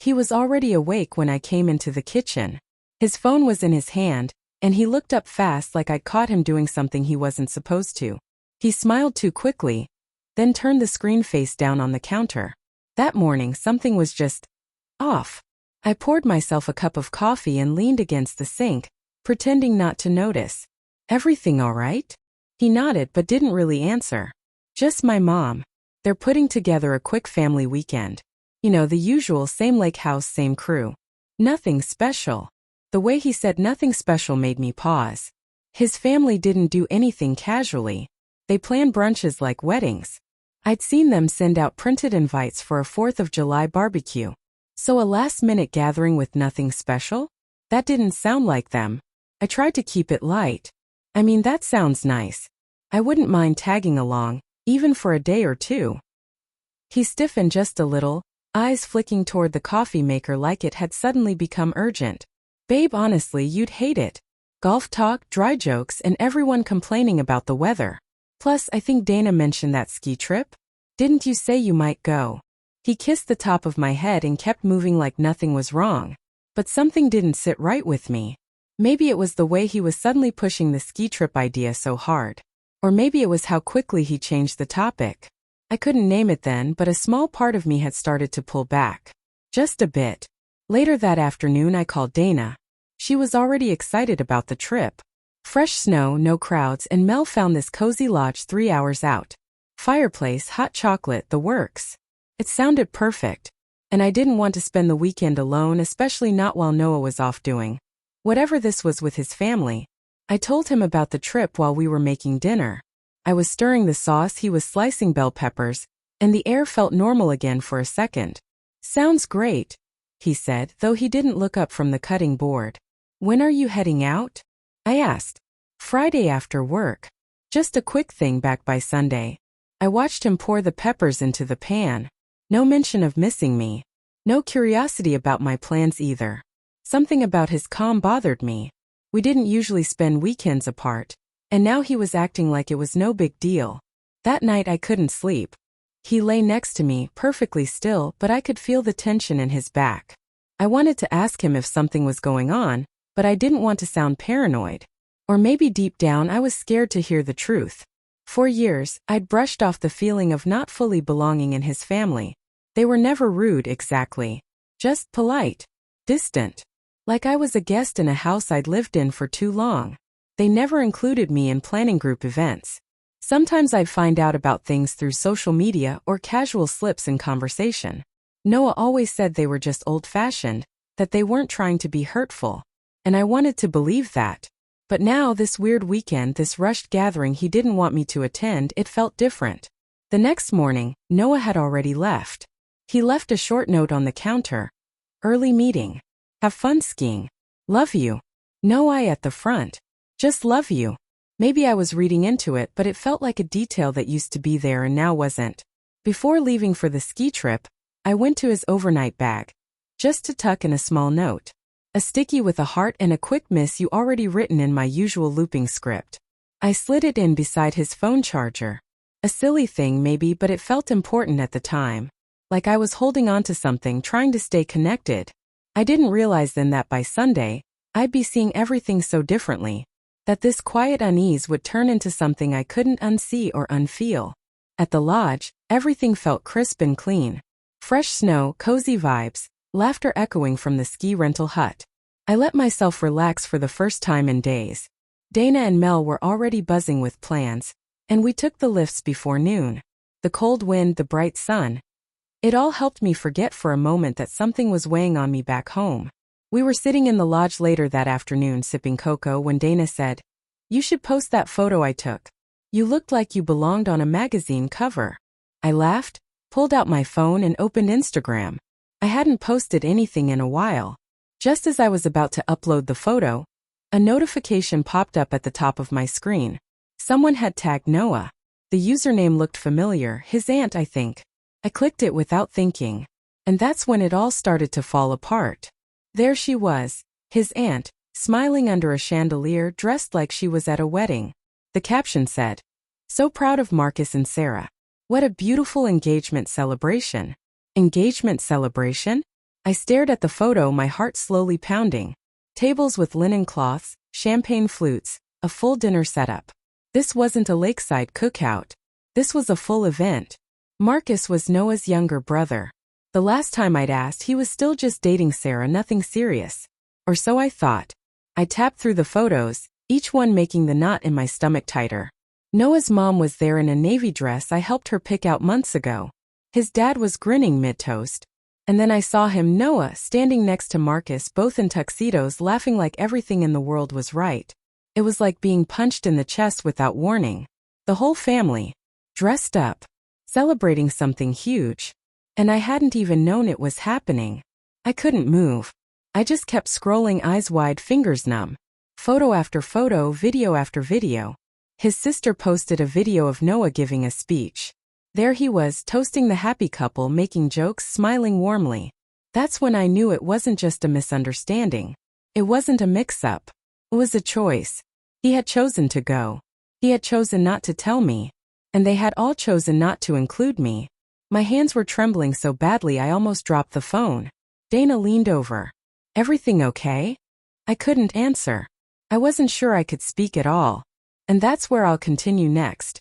He was already awake when I came into the kitchen. His phone was in his hand, and he looked up fast like I'd caught him doing something he wasn't supposed to. He smiled too quickly, then turned the screen face down on the counter. That morning something was just off. I poured myself a cup of coffee and leaned against the sink, pretending not to notice. "Everything all right?" He nodded but didn't really answer. "Just my mom. They're putting together a quick family weekend. You know, the usual same lake house, same crew. Nothing special." The way he said nothing special made me pause. His family didn't do anything casually. They planned brunches like weddings. I'd seen them send out printed invites for a 4th of July barbecue. So a last-minute gathering with nothing special? That didn't sound like them. I tried to keep it light. I mean, that sounds nice. I wouldn't mind tagging along, even for a day or two. He stiffened just a little, eyes flicking toward the coffee maker like it had suddenly become urgent. "Babe, honestly, you'd hate it. Golf talk, dry jokes, and everyone complaining about the weather. Plus, I think Dana mentioned that ski trip. Didn't you say you might go?" He kissed the top of my head and kept moving like nothing was wrong. But something didn't sit right with me. Maybe it was the way he was suddenly pushing the ski trip idea so hard. Or maybe it was how quickly he changed the topic. I couldn't name it then, but a small part of me had started to pull back. Just a bit. Later that afternoon I called Dana. She was already excited about the trip. Fresh snow, no crowds, and Mel found this cozy lodge 3 hours out. Fireplace, hot chocolate, the works. It sounded perfect. And I didn't want to spend the weekend alone, especially not while Noah was off doing whatever this was with his family. I told him about the trip while we were making dinner. I was stirring the sauce, he was slicing bell peppers, and the air felt normal again for a second. "Sounds great," he said, though he didn't look up from the cutting board. "When are you heading out?" I asked. "Friday after work. Just a quick thing, back by Sunday." I watched him pour the peppers into the pan. No mention of missing me. No curiosity about my plans either. Something about his calm bothered me. We didn't usually spend weekends apart, and now he was acting like it was no big deal. That night I couldn't sleep. He lay next to me, perfectly still, but I could feel the tension in his back. I wanted to ask him if something was going on, but I didn't want to sound paranoid. Or maybe deep down I was scared to hear the truth. For years, I'd brushed off the feeling of not fully belonging in his family. They were never rude exactly. Just polite. Distant. Like I was a guest in a house I'd lived in for too long. They never included me in planning group events. Sometimes I'd find out about things through social media or casual slips in conversation. Noah always said they were just old-fashioned, that they weren't trying to be hurtful. And I wanted to believe that. But now, this weird weekend, this rushed gathering he didn't want me to attend, it felt different. The next morning, Noah had already left. He left a short note on the counter. "Early meeting. Have fun skiing. Love you." No I at the front. Just love you. Maybe I was reading into it, but it felt like a detail that used to be there and now wasn't. Before leaving for the ski trip, I went to his overnight bag. Just to tuck in a small note. A sticky with a heart and a quick miss you already written in my usual looping script. I slid it in beside his phone charger. A silly thing maybe, but it felt important at the time. Like I was holding on to something, trying to stay connected. I didn't realize then that by Sunday, I'd be seeing everything so differently. That this quiet unease would turn into something I couldn't unsee or unfeel. At the lodge, everything felt crisp and clean. Fresh snow, cozy vibes, laughter echoing from the ski rental hut. I let myself relax for the first time in days. Dana and Mel were already buzzing with plans, and we took the lifts before noon. The cold wind, the bright sun. It all helped me forget for a moment that something was weighing on me back home. We were sitting in the lodge later that afternoon sipping cocoa when Dana said, "You should post that photo I took. You looked like you belonged on a magazine cover." I laughed, pulled out my phone and opened Instagram. I hadn't posted anything in a while. Just as I was about to upload the photo, a notification popped up at the top of my screen. Someone had tagged Noah. The username looked familiar, his aunt, I think. I clicked it without thinking. And that's when it all started to fall apart. There she was, his aunt, smiling under a chandelier, dressed like she was at a wedding. The caption said, "So proud of Marcus and Sarah. What a beautiful engagement celebration." Engagement celebration? I stared at the photo, my heart slowly pounding. Tables with linen cloths, champagne flutes, a full dinner setup. This wasn't a lakeside cookout. This was a full event. Marcus was Noah's younger brother. The last time I'd asked, he was still just dating Sarah, nothing serious. Or so I thought. I tapped through the photos, each one making the knot in my stomach tighter. Noah's mom was there in a navy dress I helped her pick out months ago. His dad was grinning mid-toast. And then I saw him, Noah, standing next to Marcus, both in tuxedos, laughing like everything in the world was right. It was like being punched in the chest without warning. The whole family, dressed up, celebrating something huge. And I hadn't even known it was happening. I couldn't move. I just kept scrolling, eyes wide, fingers numb. Photo after photo, video after video. His sister posted a video of Noah giving a speech. There he was, toasting the happy couple, making jokes, smiling warmly. That's when I knew it wasn't just a misunderstanding. It wasn't a mix-up. It was a choice. He had chosen to go. He had chosen not to tell me. And they had all chosen not to include me. My hands were trembling so badly I almost dropped the phone. Dana leaned over. Everything okay? I couldn't answer. I wasn't sure I could speak at all. And that's where I'll continue next.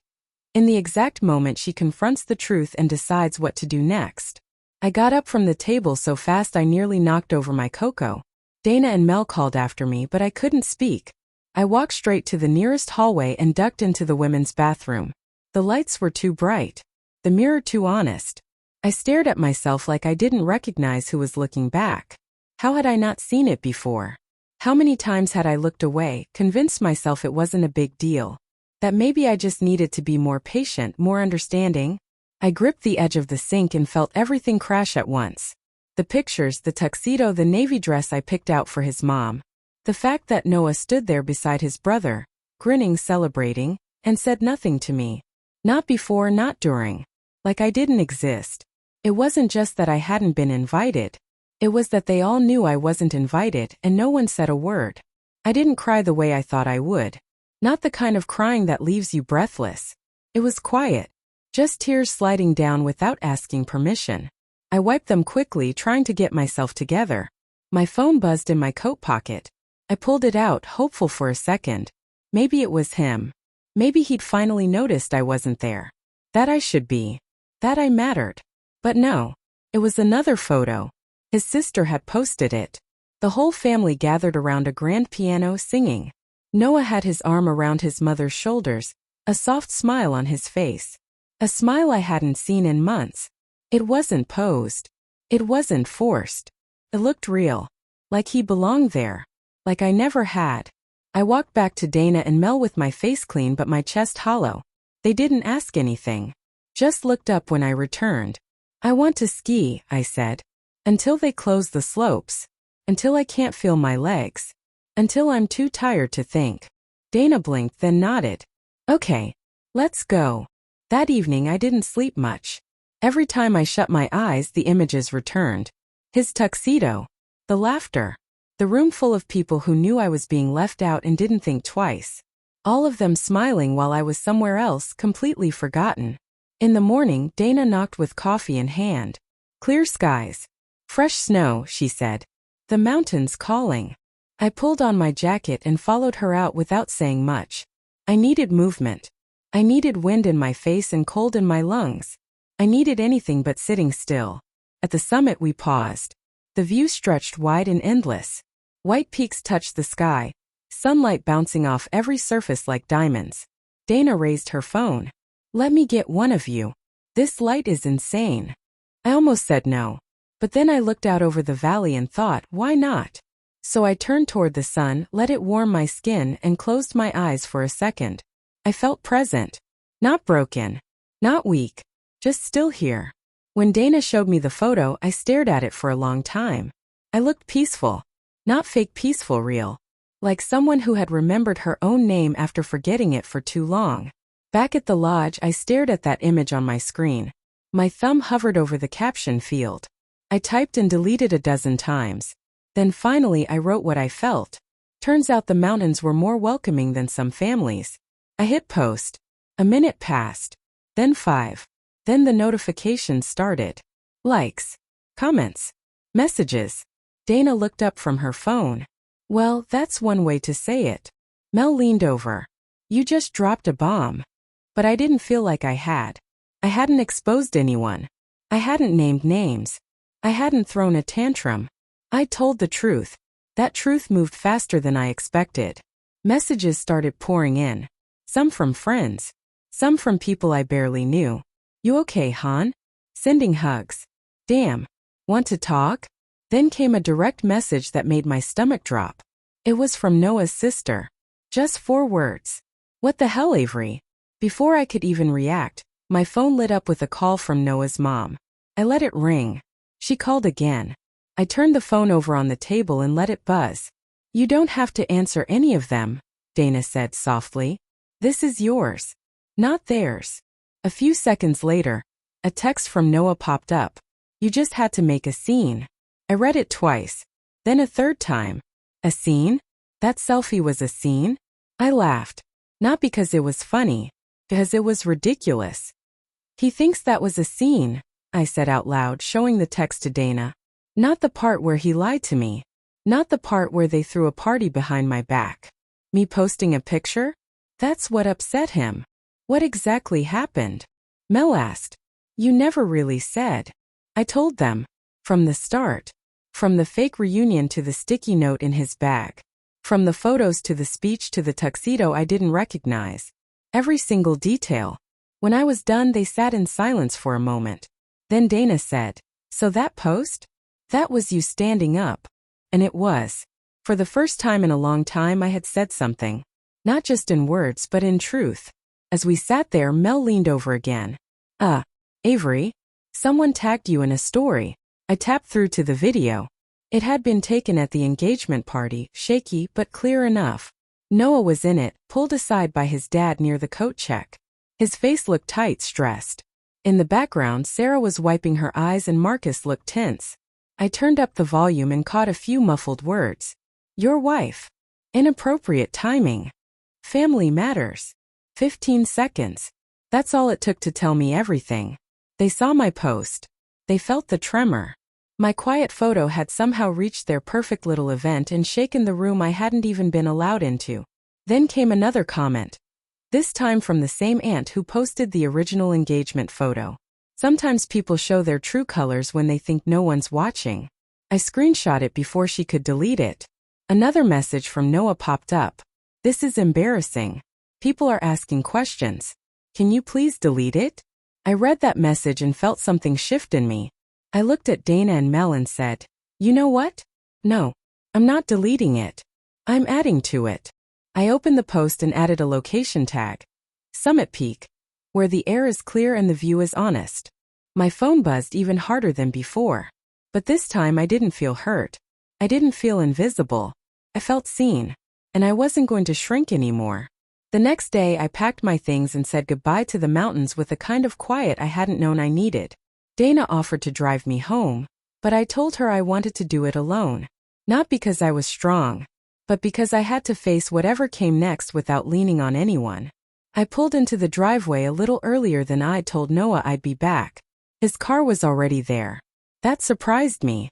In the exact moment she confronts the truth and decides what to do next. I got up from the table so fast I nearly knocked over my cocoa. Dana and Mel called after me, but I couldn't speak. I walked straight to the nearest hallway and ducked into the women's bathroom. The lights were too bright. The mirror too honest. I stared at myself like I didn't recognize who was looking back. How had I not seen it before? How many times had I looked away, convinced myself it wasn't a big deal? That maybe I just needed to be more patient, more understanding? I gripped the edge of the sink and felt everything crash at once. The pictures, the tuxedo, the navy dress I picked out for his mom. The fact that Noah stood there beside his brother, grinning, celebrating, and said nothing to me. Not before, not during. Like I didn't exist. It wasn't just that I hadn't been invited. It was that they all knew I wasn't invited and no one said a word. I didn't cry the way I thought I would. Not the kind of crying that leaves you breathless. It was quiet. Just tears sliding down without asking permission. I wiped them quickly, trying to get myself together. My phone buzzed in my coat pocket. I pulled it out, hopeful for a second. Maybe it was him. Maybe he'd finally noticed I wasn't there. That I should be. That I mattered. But no. It was another photo. His sister had posted it. The whole family gathered around a grand piano singing. Noah had his arm around his mother's shoulders, a soft smile on his face. A smile I hadn't seen in months. It wasn't posed. It wasn't forced. It looked real. Like he belonged there. Like I never had. I walked back to Dana and Mel with my face clean but my chest hollow. They didn't ask anything. Just looked up when I returned. I want to ski, I said. Until they close the slopes. Until I can't feel my legs. Until I'm too tired to think. Dana blinked, then nodded. Okay. Let's go. That evening I didn't sleep much. Every time I shut my eyes the images returned. His tuxedo. The laughter. The room full of people who knew I was being left out and didn't think twice. All of them smiling while I was somewhere else, completely forgotten. In the morning, Dana knocked with coffee in hand. Clear skies. Fresh snow, she said. The mountains calling. I pulled on my jacket and followed her out without saying much. I needed movement. I needed wind in my face and cold in my lungs. I needed anything but sitting still. At the summit we paused. The view stretched wide and endless. White peaks touched the sky, sunlight bouncing off every surface like diamonds. Dana raised her phone. Let me get one of you. This light is insane. I almost said no. But then I looked out over the valley and thought, why not? So I turned toward the sun, let it warm my skin, and closed my eyes for a second. I felt present. Not broken. Not weak. Just still here. When Dana showed me the photo, I stared at it for a long time. I looked peaceful. Not fake peaceful, real. Like someone who had remembered her own name after forgetting it for too long. Back at the lodge, I stared at that image on my screen. My thumb hovered over the caption field. I typed and deleted a dozen times. Then finally I wrote what I felt. Turns out the mountains were more welcoming than some families. I hit post. A minute passed. Then 5. Then the notifications started. Likes. Comments. Messages. Dana looked up from her phone. Well, that's one way to say it. Mel leaned over. You just dropped a bomb. But I didn't feel like I had. I hadn't exposed anyone. I hadn't named names. I hadn't thrown a tantrum. I told the truth. That truth moved faster than I expected. Messages started pouring in. Some from friends. Some from people I barely knew. You okay, hon? Sending hugs. Damn. Want to talk? Then came a direct message that made my stomach drop. It was from Noah's sister. Just 4 words. What the hell, Avery? Before I could even react, my phone lit up with a call from Noah's mom. I let it ring. She called again. I turned the phone over on the table and let it buzz. You don't have to answer any of them, Dana said softly. This is yours, not theirs. A few seconds later, a text from Noah popped up. You just had to make a scene. I read it twice, then a third time. A scene? That selfie was a scene? I laughed. Not because it was funny, because it was ridiculous. He thinks that was a scene, I said out loud, showing the text to Dana. Not the part where he lied to me. Not the part where they threw a party behind my back. Me posting a picture? That's what upset him. What exactly happened? Mel asked. You never really said. I told them. From the start. From the fake reunion to the sticky note in his bag. From the photos to the speech to the tuxedo I didn't recognize. Every single detail. When I was done, they sat in silence for a moment. Then Dana said, So that post? That was you standing up. And it was. For the first time in a long time I had said something. Not just in words but in truth. As we sat there, Mel leaned over again. Avery? Someone tagged you in a story. I tapped through to the video. It had been taken at the engagement party, shaky but clear enough. Noah was in it, pulled aside by his dad near the coat check. His face looked tight, stressed. In the background, Sarah was wiping her eyes and Marcus looked tense. I turned up the volume and caught a few muffled words. Your wife. Inappropriate timing. Family matters. 15 seconds. That's all it took to tell me everything. They saw my post. They felt the tremor. My quiet photo had somehow reached their perfect little event and shaken the room I hadn't even been allowed into. Then came another comment. This time from the same aunt who posted the original engagement photo. Sometimes people show their true colors when they think no one's watching. I screenshot it before she could delete it. Another message from Noah popped up. This is embarrassing. People are asking questions. Can you please delete it? I read that message and felt something shift in me. I looked at Dana and Mel and said, You know what? No. I'm not deleting it. I'm adding to it. I opened the post and added a location tag. Summit Peak. Where the air is clear and the view is honest. My phone buzzed even harder than before. But this time I didn't feel hurt. I didn't feel invisible. I felt seen. And I wasn't going to shrink anymore. The next day I packed my things and said goodbye to the mountains with a kind of quiet I hadn't known I needed. Dana offered to drive me home, but I told her I wanted to do it alone. Not because I was strong, but because I had to face whatever came next without leaning on anyone. I pulled into the driveway a little earlier than I'd told Noah I'd be back. His car was already there. That surprised me.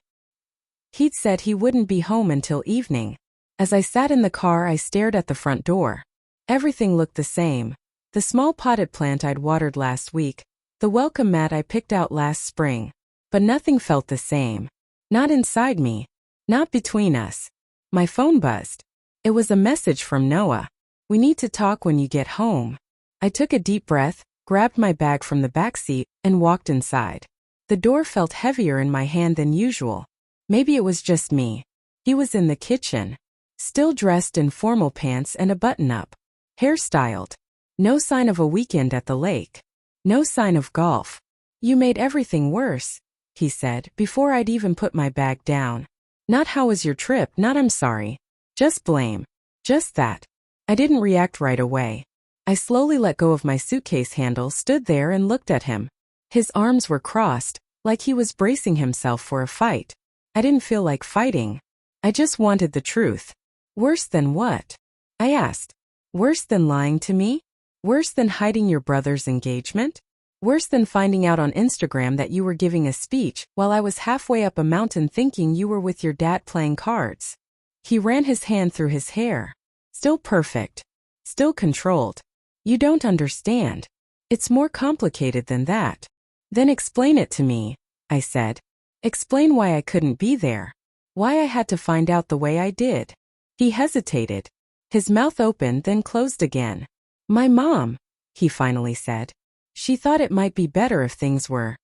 He'd said he wouldn't be home until evening. As I sat in the car, I stared at the front door. Everything looked the same. The small potted plant I'd watered last week, the welcome mat I picked out last spring. But nothing felt the same. Not inside me. Not between us. My phone buzzed. It was a message from Noah. We need to talk when you get home. I took a deep breath, grabbed my bag from the back seat, and walked inside. The door felt heavier in my hand than usual. Maybe it was just me. He was in the kitchen. Still dressed in formal pants and a button-up. Hairstyled. No sign of a weekend at the lake. No sign of golf. You made everything worse, he said, before I'd even put my bag down. Not how was your trip, not I'm sorry. Just blame. Just that. I didn't react right away. I slowly let go of my suitcase handle, stood there and looked at him. His arms were crossed, like he was bracing himself for a fight. I didn't feel like fighting. I just wanted the truth. Worse than what? I asked. Worse than lying to me? Worse than hiding your brother's engagement? Worse than finding out on Instagram that you were giving a speech while I was halfway up a mountain thinking you were with your dad playing cards. He ran his hand through his hair. Still perfect. Still controlled. You don't understand. It's more complicated than that. Then explain it to me, I said. Explain why I couldn't be there. Why I had to find out the way I did. He hesitated. His mouth opened then closed again. My mom, he finally said. She thought it might be better if things were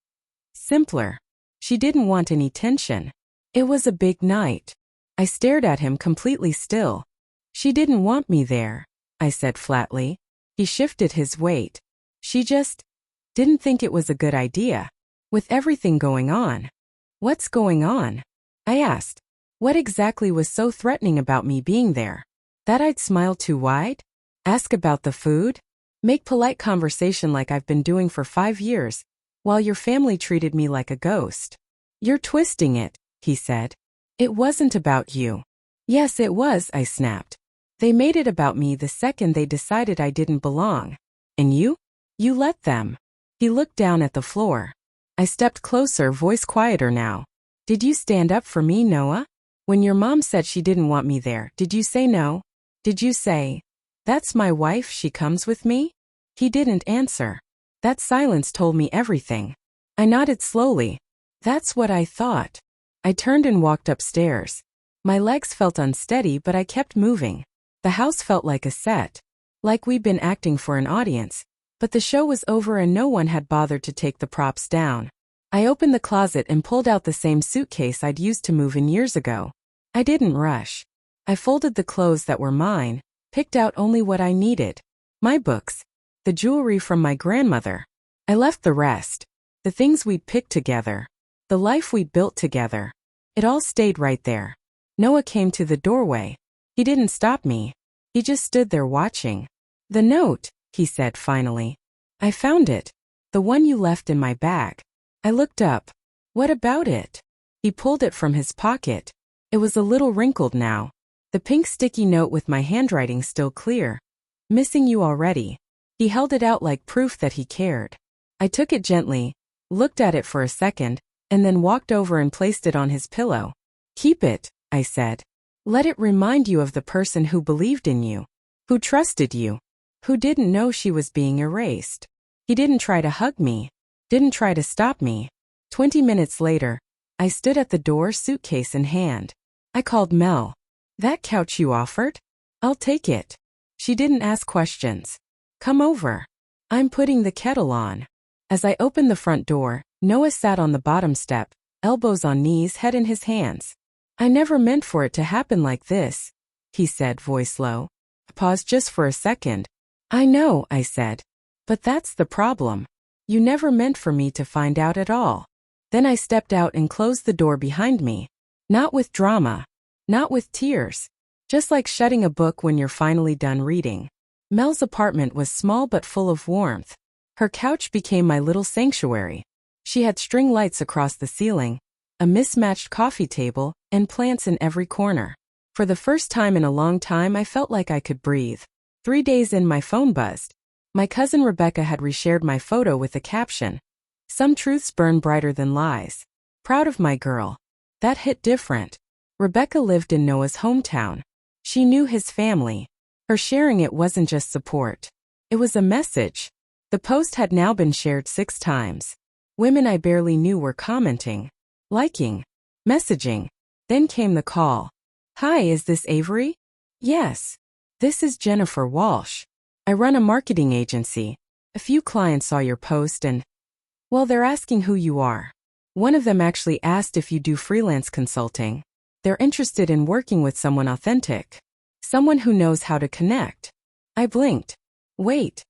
simpler. She didn't want any tension. It was a big night. I stared at him completely still. She didn't want me there, I said flatly. He shifted his weight. She just didn't think it was a good idea. With everything going on. What's going on? I asked. What exactly was so threatening about me being there? That I'd smile too wide? Ask about the food? Make polite conversation like I've been doing for 5 years, while your family treated me like a ghost. You're twisting it, he said. It wasn't about you. Yes, it was, I snapped. They made it about me the second they decided I didn't belong. And you? You let them. He looked down at the floor. I stepped closer, voice quieter now. Did you stand up for me, Noah? When your mom said she didn't want me there, did you say no? Did you say, that's my wife, she comes with me? He didn't answer. That silence told me everything. I nodded slowly. That's what I thought. I turned and walked upstairs. My legs felt unsteady, but I kept moving. The house felt like a set. Like we'd been acting for an audience. But the show was over and no one had bothered to take the props down. I opened the closet and pulled out the same suitcase I'd used to move in years ago. I didn't rush. I folded the clothes that were mine, picked out only what I needed. My books. The jewelry from my grandmother. I left the rest. The things we'd picked together. The life we'd built together. It all stayed right there. Noah came to the doorway. He didn't stop me. He just stood there watching. The note, he said finally. I found it. The one you left in my bag. I looked up. What about it? He pulled it from his pocket. It was a little wrinkled now. The pink sticky note with my handwriting still clear. Missing you already. He held it out like proof that he cared. I took it gently, looked at it for a second, and then walked over and placed it on his pillow. Keep it, I said. Let it remind you of the person who believed in you, who trusted you, who didn't know she was being erased. He didn't try to hug me, didn't try to stop me. 20 minutes later, I stood at the door, suitcase in hand. I called Mel. That couch you offered? I'll take it. She didn't ask questions. Come over. I'm putting the kettle on. As I opened the front door, Noah sat on the bottom step, elbows on knees, head in his hands. I never meant for it to happen like this, he said, voice low. I paused just for a second. I know, I said. But that's the problem. You never meant for me to find out at all. Then I stepped out and closed the door behind me. Not with drama. Not with tears. Just like shutting a book when you're finally done reading. Mel's apartment was small but full of warmth. Her couch became my little sanctuary. She had string lights across the ceiling, a mismatched coffee table, and plants in every corner. For the first time in a long time, I felt like I could breathe. 3 days in, my phone buzzed. My cousin Rebecca had reshared my photo with a caption. Some truths burn brighter than lies. Proud of my girl. That hit different. Rebecca lived in Noah's hometown. She knew his family. Her sharing it wasn't just support. It was a message. The post had now been shared 6 times. Women I barely knew were commenting, liking, messaging. Then came the call. Hi, is this Avery? Yes. This is Jennifer Walsh. I run a marketing agency. A few clients saw your post and, well, they're asking who you are. One of them actually asked if you do freelance consulting. They're interested in working with someone authentic. Someone who knows how to connect. I blinked. Wait.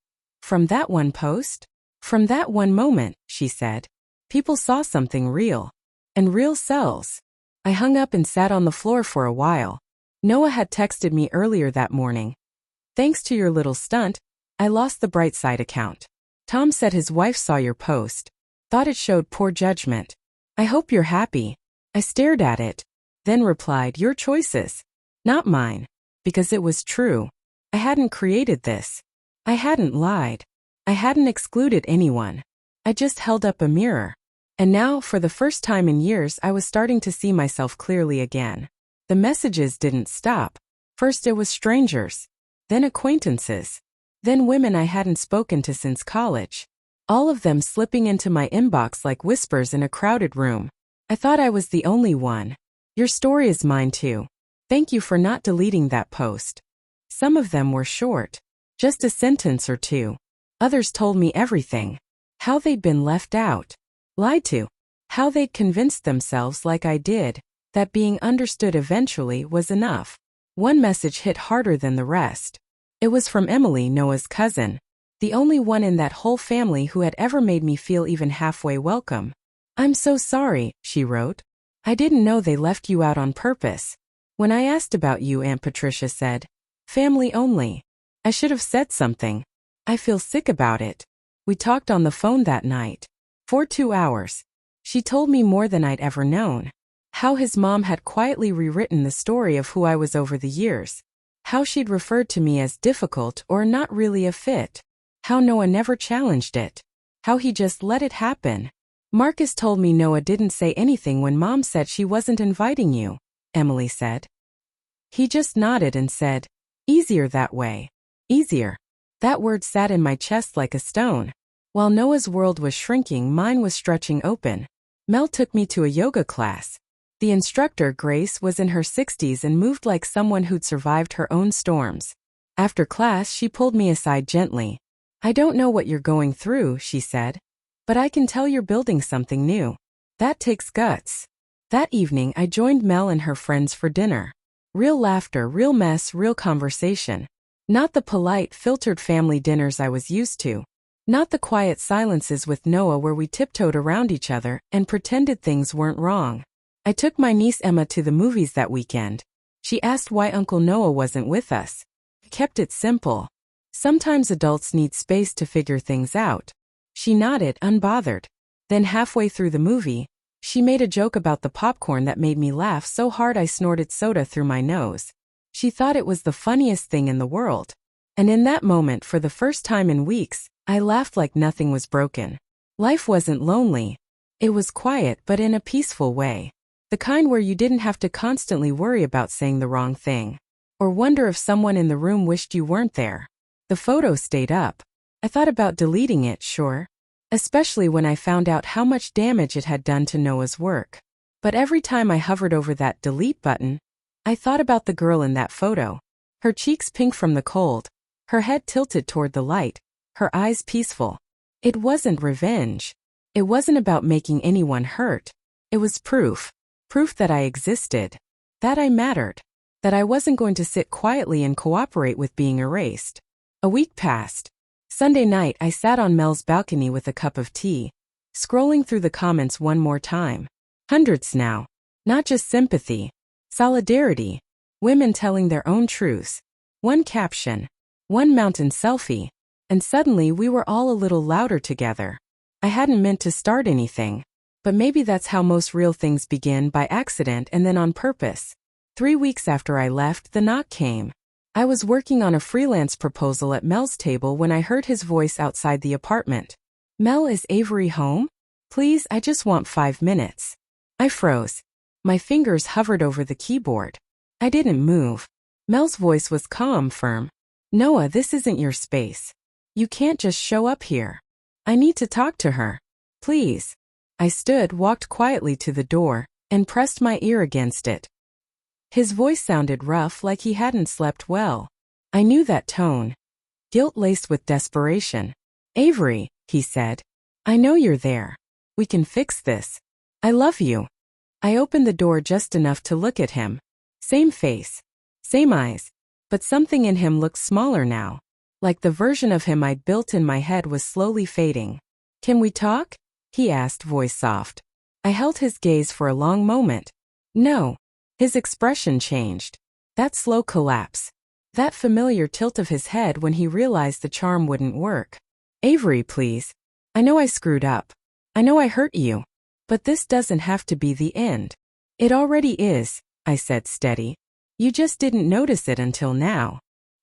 From that one post? From that one moment, she said. People saw something real. And real sells. I hung up and sat on the floor for a while. Noah had texted me earlier that morning. Thanks to your little stunt, I lost the Brightside account. Tom said his wife saw your post. Thought it showed poor judgment. I hope you're happy. I stared at it. Then replied, your choices. Not mine. Because it was true. I hadn't created this. I hadn't lied. I hadn't excluded anyone. I just held up a mirror. And now, for the first time in years, I was starting to see myself clearly again. The messages didn't stop. First it was strangers. Then acquaintances. Then women I hadn't spoken to since college. All of them slipping into my inbox like whispers in a crowded room. I thought I was the only one. Your story is mine too. Thank you for not deleting that post. Some of them were short. Just a sentence or two. Others told me everything. How they'd been left out. Lied to. How they'd convinced themselves, like I did, that being understood eventually was enough. One message hit harder than the rest. It was from Emily, Noah's cousin. The only one in that whole family who had ever made me feel even halfway welcome. I'm so sorry, she wrote. I didn't know they left you out on purpose. When I asked about you, Aunt Patricia said, family only. I should have said something. I feel sick about it. We talked on the phone that night. For 2 hours. She told me more than I'd ever known. How his mom had quietly rewritten the story of who I was over the years. How she'd referred to me as difficult or not really a fit. How Noah never challenged it. How he just let it happen. Marcus told me Noah didn't say anything when Mom said she wasn't inviting you, Emily said. He just nodded and said, easier that way. Easier. That word sat in my chest like a stone. While Noah's world was shrinking, mine was stretching open. Mel took me to a yoga class. The instructor, Grace, was in her 60s and moved like someone who'd survived her own storms. After class, she pulled me aside gently. I don't know what you're going through, she said. But I can tell you're building something new. That takes guts. That evening, I joined Mel and her friends for dinner. Real laughter, real mess, real conversation. Not the polite, filtered family dinners I was used to. Not the quiet silences with Noah where we tiptoed around each other and pretended things weren't wrong. I took my niece Emma to the movies that weekend. She asked why Uncle Noah wasn't with us. I kept it simple. Sometimes adults need space to figure things out. She nodded, unbothered. Then halfway through the movie, she made a joke about the popcorn that made me laugh so hard I snorted soda through my nose. She thought it was the funniest thing in the world. And in that moment, for the first time in weeks, I laughed like nothing was broken. Life wasn't lonely. It was quiet, but in a peaceful way. The kind where you didn't have to constantly worry about saying the wrong thing. Or wonder if someone in the room wished you weren't there. The photo stayed up. I thought about deleting it, sure. Especially when I found out how much damage it had done to Noah's work. But every time I hovered over that delete button, I thought about the girl in that photo. Her cheeks pink from the cold. Her head tilted toward the light. Her eyes peaceful. It wasn't revenge. It wasn't about making anyone hurt. It was proof. Proof that I existed. That I mattered. That I wasn't going to sit quietly and cooperate with being erased. A week passed. Sunday night, I sat on Mel's balcony with a cup of tea, scrolling through the comments one more time. Hundreds now. Not just sympathy. Solidarity. Women telling their own truths. One caption. One mountain selfie. And suddenly we were all a little louder together. I hadn't meant to start anything. But maybe that's how most real things begin, by accident and then on purpose. 3 weeks after I left, the knock came. I was working on a freelance proposal at Mel's table when I heard his voice outside the apartment. Mel, is Avery home? Please, I just want 5 minutes. I froze. My fingers hovered over the keyboard. I didn't move. Mel's voice was calm, firm. Noah, this isn't your space. You can't just show up here. I need to talk to her. Please. I stood, walked quietly to the door, and pressed my ear against it. His voice sounded rough, like he hadn't slept well. I knew that tone. Guilt laced with desperation. Avery, he said. I know you're there. We can fix this. I love you. I opened the door just enough to look at him. Same face. Same eyes. But something in him looked smaller now. Like the version of him I'd built in my head was slowly fading. Can we talk? He asked, voice soft. I held his gaze for a long moment. No. His expression changed. That slow collapse. That familiar tilt of his head when he realized the charm wouldn't work. Avery, please. I know I screwed up. I know I hurt you. But this doesn't have to be the end. It already is, I said, steady. You just didn't notice it until now.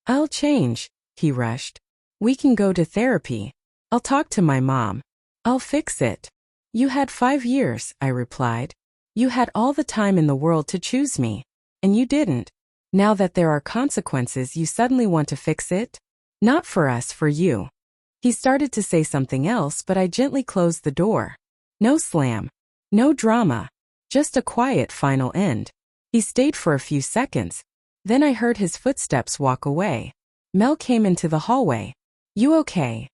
I'll change, he rushed. We can go to therapy. I'll talk to my mom. I'll fix it. You had 5 years, I replied. You had all the time in the world to choose me. And you didn't. Now that there are consequences, you suddenly want to fix it? Not for us, for you. He started to say something else, but I gently closed the door. No slam. No drama. Just a quiet final end. He stayed for a few seconds. Then I heard his footsteps walk away. Mel came into the hallway. You okay?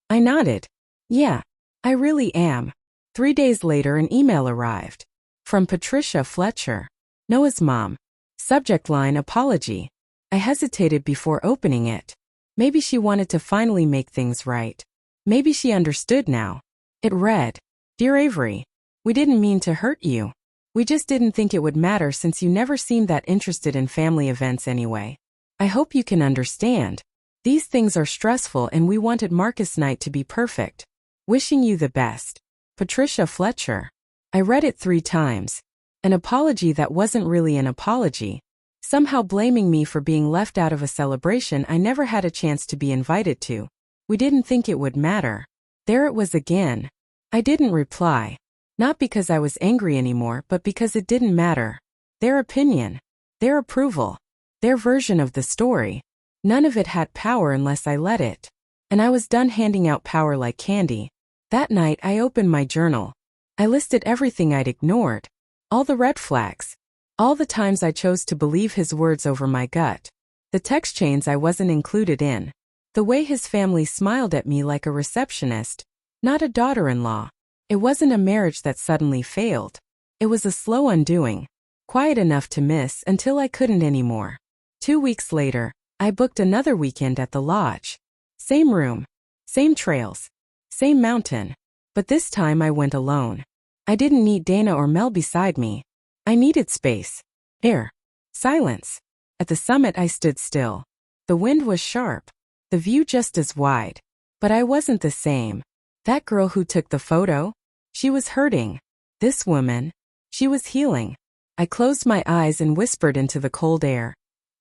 I nodded. Yeah, I really am. 3 days later, an email arrived. From Patricia Fletcher. Noah's mom. Subject line: apology. I hesitated before opening it. Maybe she wanted to finally make things right. Maybe she understood now. It read, Dear Avery, we didn't mean to hurt you. We just didn't think it would matter since you never seemed that interested in family events anyway. I hope you can understand. These things are stressful and we wanted Marcus night to be perfect. Wishing you the best. Patricia Fletcher. I read it 3 times. An apology that wasn't really an apology. Somehow blaming me for being left out of a celebration I never had a chance to be invited to. We didn't think it would matter. There it was again. I didn't reply. Not because I was angry anymore, but because it didn't matter. Their opinion. Their approval. Their version of the story. None of it had power unless I let it. And I was done handing out power like candy. That night I opened my journal. I listed everything I'd ignored. All the red flags. All the times I chose to believe his words over my gut. The text chains I wasn't included in. The way his family smiled at me like a receptionist. Not a daughter-in-law. It wasn't a marriage that suddenly failed. It was a slow undoing. Quiet enough to miss until I couldn't anymore. 2 weeks later, I booked another weekend at the lodge. Same room. Same trails. Same mountain. But this time I went alone. I didn't need Dana or Mel beside me. I needed space. Air. Silence. At the summit I stood still. The wind was sharp. The view just as wide. But I wasn't the same. That girl who took the photo? She was hurting. This woman? She was healing. I closed my eyes and whispered into the cold air.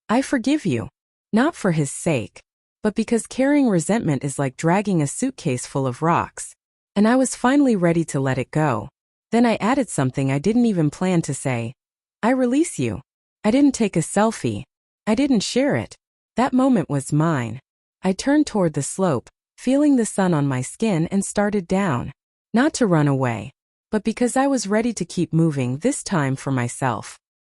I forgive you. Not for his sake. But because carrying resentment is like dragging a suitcase full of rocks. And I was finally ready to let it go. Then I added something I didn't even plan to say. I release you. I didn't take a selfie. I didn't share it. That moment was mine. I turned toward the slope, feeling the sun on my skin, and started down. Not to run away, but because I was ready to keep moving, this time for myself.